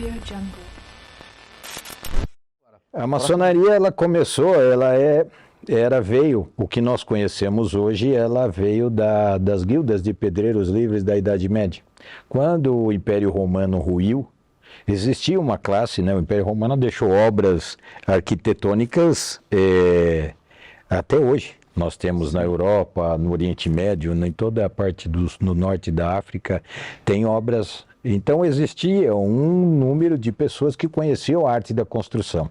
AudioJungle. A maçonaria, ela começou, veio, o que nós conhecemos hoje, ela veio das guildas de pedreiros livres da Idade Média. Quando o Império Romano ruiu, existia uma classe, né? O Império Romano deixou obras arquitetônicas até hoje. Nós temos na Europa, no Oriente Médio, em toda a parte no norte da África, tem obras. Então existia um número de pessoas que conheciam a arte da construção.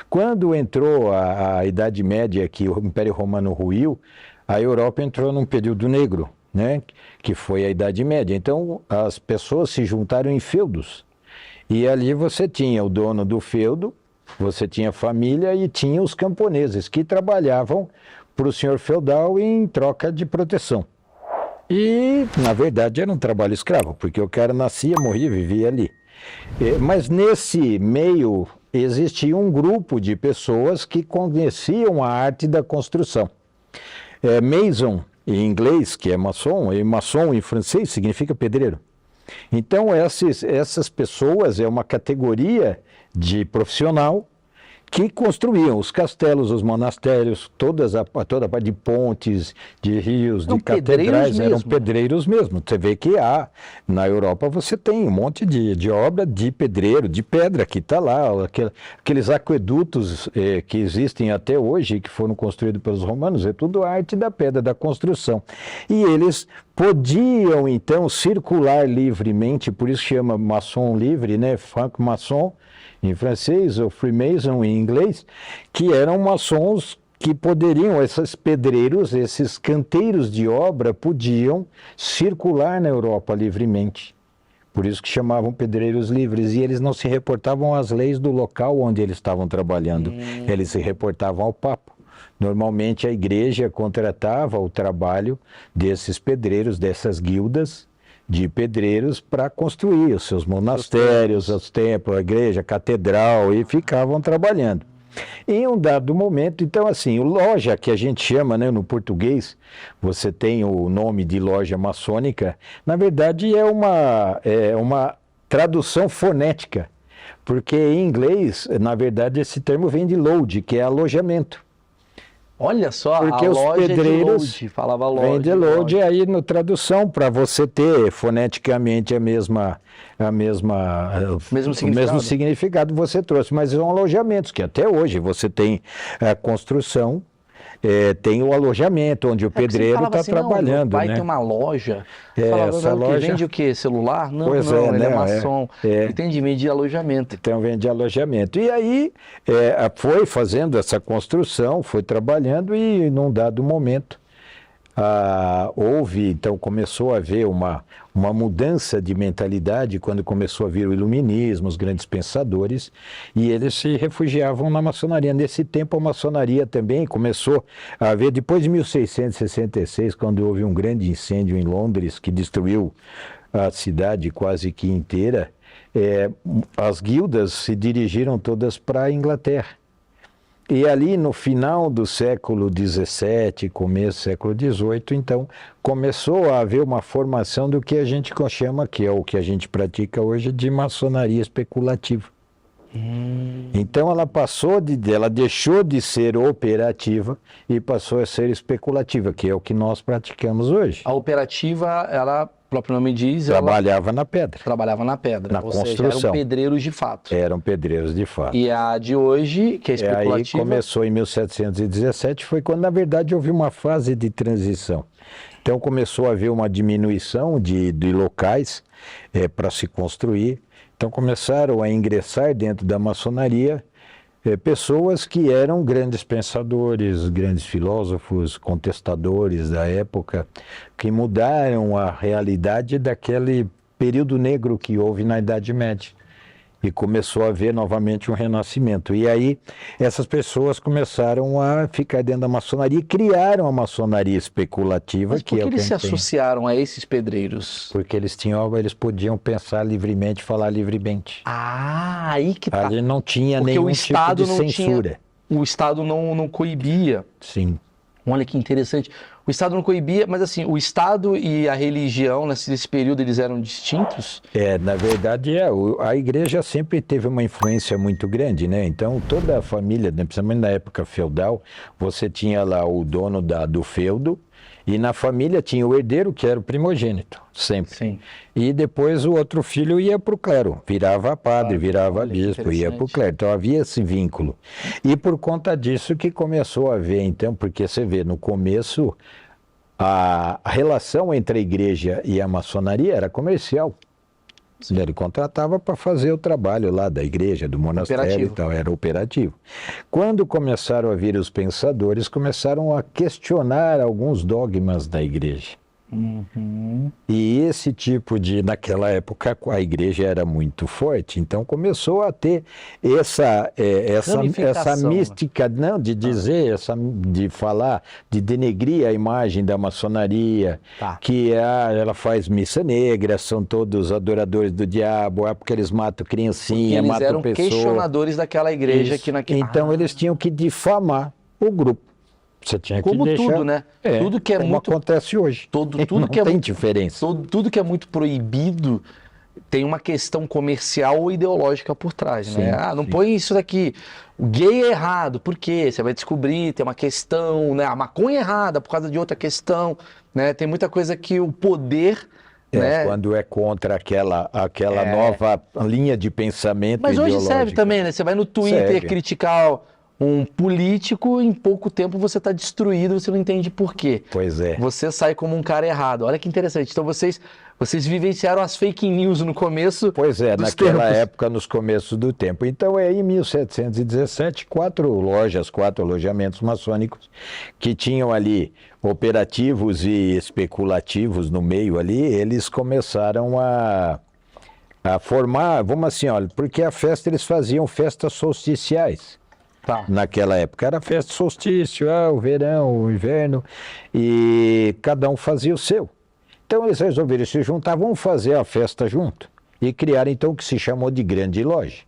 Quando entrou a Idade Média, que o Império Romano ruiu, a Europa entrou num período negro, né? Que foi a Idade Média. Então as pessoas se juntaram em feudos. E ali você tinha o dono do feudo, você tinha a família e tinha os camponeses que trabalhavam para o senhor feudal em troca de proteção. E, na verdade, era um trabalho escravo, porque o cara nascia, morria, vivia ali. Mas nesse meio existia um grupo de pessoas que conheciam a arte da construção. Mason, em inglês, que é maçom, e maçom em francês significa pedreiro. Então, essas pessoas é uma categoria de profissional que construíam os castelos, os monastérios, toda a parte de pontes, de rios, de catedrais, eram pedreiros mesmo. Você vê que na Europa você tem um monte de obra de pedreiro, de pedra que está lá, aqueles aquedutos que existem até hoje, que foram construídos pelos romanos, é tudo arte da pedra, da construção. E eles podiam, então, circular livremente, por isso chama maçom livre, né? Franc-maçon, em francês, ou Freemason em inglês, que eram maçons que poderiam, esses pedreiros, esses canteiros de obra, podiam circular na Europa livremente. Por isso que chamavam pedreiros livres, e eles não se reportavam às leis do local onde eles estavam trabalhando, eles se reportavam ao Papa. Normalmente a igreja contratava o trabalho desses pedreiros, dessas guildas, de pedreiros para construir os seus monastérios, os templos, a igreja, a catedral, e ficavam trabalhando. Em um dado momento, então assim, loja que a gente chama, né, no português, você tem o nome de loja maçônica, na verdade é uma tradução fonética, porque em inglês, na verdade, esse termo vem de load, que é alojamento. Olha só, porque a os loja pedreiros de load, falava loja. Vem de load, aí no tradução, para você ter foneticamente o mesmo significado você trouxe, mas são alojamentos, que até hoje você tem a construção, tem o alojamento, onde o pedreiro está assim, trabalhando. Vai né? ter uma loja, essa loja que vende o quê? Celular? Não, pois ele né? é maçom, ele tem de medir alojamento. Então vende alojamento. E aí foi fazendo essa construção, foi trabalhando e num dado momento então começou a haver uma mudança de mentalidade quando começou a vir o iluminismo, os grandes pensadores, e eles se refugiavam na maçonaria. Nesse tempo a maçonaria também começou a haver, depois de 1666, quando houve um grande incêndio em Londres que destruiu a cidade quase que inteira, as guildas se dirigiram todas para a Inglaterra. E ali no final do século XVII, começo do século XVIII, então, começou a haver uma formação do que a gente chama, que é o que a gente pratica hoje, de maçonaria especulativa. Então ela deixou de ser operativa e passou a ser especulativa, que é o que nós praticamos hoje. A operativa, ela, o próprio nome diz... Trabalhava na pedra. Trabalhava na pedra. Na construção. Seja, eram pedreiros de fato. Eram pedreiros de fato. E a de hoje, que é especulativa... Aí começou em 1717, foi quando, na verdade, houve uma fase de transição. Então começou a haver uma diminuição de locais para se construir. Então começaram a ingressar dentro da maçonaria pessoas que eram grandes pensadores, grandes filósofos, contestadores da época, que mudaram a realidade daquele período negro que houve na Idade Média. E começou a haver novamente um renascimento. E aí essas pessoas começaram a ficar dentro da maçonaria e criaram a maçonaria especulativa. Mas por que eles se associaram a esses pedreiros? Porque eles podiam pensar livremente, falar livremente. Aí que tá. Ali não tinha nenhum tipo de censura. O Estado não coibia. Sim. Olha que interessante. o Estado não coibia, mas assim, o Estado e a religião, nesse período, eles eram distintos? Na verdade, a igreja sempre teve uma influência muito grande, né? Então, toda a família, né, principalmente na época feudal, você tinha lá o dono do feudo, e na família tinha o herdeiro, que era o primogênito, sempre. Sim. E depois o outro filho ia para o clero, virava padre, virava olha, bispo, ia para o clero. Então havia esse vínculo. E por conta disso que começou a haver, então, porque você vê, no começo, a relação entre a igreja e a maçonaria era comercial. Ele contratava para fazer o trabalho lá da igreja, do monastério Operativo. e tal, era operativo. Quando começaram a vir os pensadores, começaram a questionar alguns dogmas da igreja. Uhum. E esse tipo naquela época, a igreja era muito forte, então começou a ter essa mística, não, de dizer, de falar, de denegrir a imagem da maçonaria, que ela faz missa negra, são todos adoradores do diabo, porque eles matam criancinha, matam pessoas. Eles eram questionadores daquela igreja. Então eles tinham que difamar o grupo. Você tinha Como que deixar... tudo, né? Tudo que é como muito... acontece hoje. Tudo não que é tem muito... diferença. Tudo que é muito proibido tem uma questão comercial ou ideológica por trás, né? Não põe isso daqui. O gay é errado. Por quê? Você vai descobrir, tem uma questão, né? A maconha é errada por causa de outra questão, né? Tem muita coisa que o poder... né? Quando é contra aquela nova linha de pensamento ideológico. Mas hoje serve também, né? Você vai no Twitter criticar um político, em pouco tempo você está destruído, você não entende por quê. Pois é. Você sai como um cara errado. Olha que interessante. Então vocês vivenciaram as fake news no começo. Pois é, naquela época, nos começos do tempo. Então, em 1717, quatro alojamentos maçônicos que tinham ali operativos e especulativos no meio ali, eles começaram a formar, vamos assim, olha, porque eles faziam festas solsticiais. Naquela época era festa solstício, o verão, o inverno, e cada um fazia o seu. Então eles resolveram se juntar, vamos fazer a festa junto, e criaram então o que se chamou de grande loja.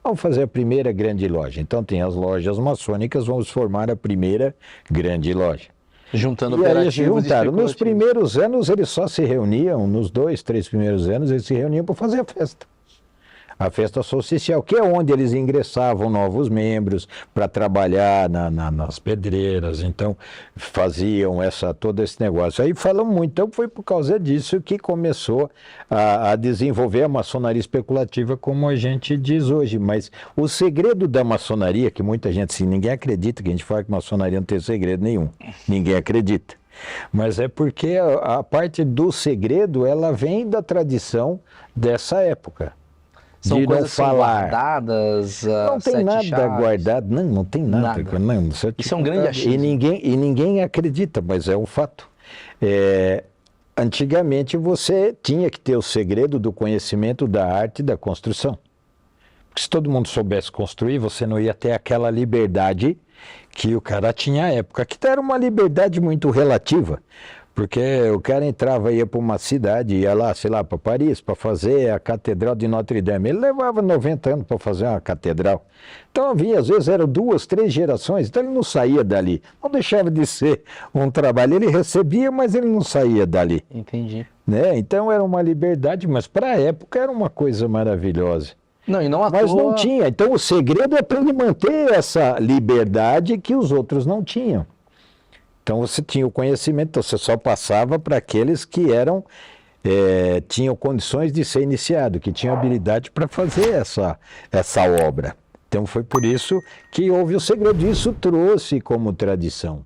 Vamos fazer a primeira grande loja. Então tem as lojas maçônicas, vamos formar a primeira grande loja. Juntando e operativos aí eles juntaram. e Nos primeiros anos eles só se reuniam, nos 2, 3 primeiros anos eles se reuniam para fazer a festa. A festa solsticial, que é onde eles ingressavam novos membros para trabalhar nas pedreiras, então faziam todo esse negócio. Aí falam muito, então foi por causa disso que começou a desenvolver a maçonaria especulativa como a gente diz hoje. Mas o segredo da maçonaria, que muita gente, assim, ninguém acredita que a gente fala que maçonaria não tem segredo nenhum, ninguém acredita. Mas é porque a parte do segredo, ela vem da tradição dessa época. São coisas falar. Guardadas, não tem nada guardado, não tem nada. Não, isso é um grande achismo. E ninguém acredita, mas é um fato. Antigamente você tinha que ter o segredo do conhecimento da arte da construção. Porque se todo mundo soubesse construir, você não ia ter aquela liberdade que o cara tinha à época, que era uma liberdade muito relativa. Porque o cara entrava e ia para uma cidade, ia lá, sei lá, para Paris, para fazer a Catedral de Notre Dame. Ele levava 90 anos para fazer uma catedral. Então havia, às vezes, eram 2, 3 gerações, então ele não saía dali. Não deixava de ser um trabalho. Ele recebia, mas ele não saía dali. Entendi. Né? Então era uma liberdade, mas para a época era uma coisa maravilhosa. Não, e não à mas toa... não tinha. Então o segredo é para ele manter essa liberdade que os outros não tinham. Então você tinha o conhecimento, então você só passava para aqueles que tinham condições de ser iniciado, que tinham habilidade para fazer essa obra. Então foi por isso que houve o segredo, isso trouxe como tradição.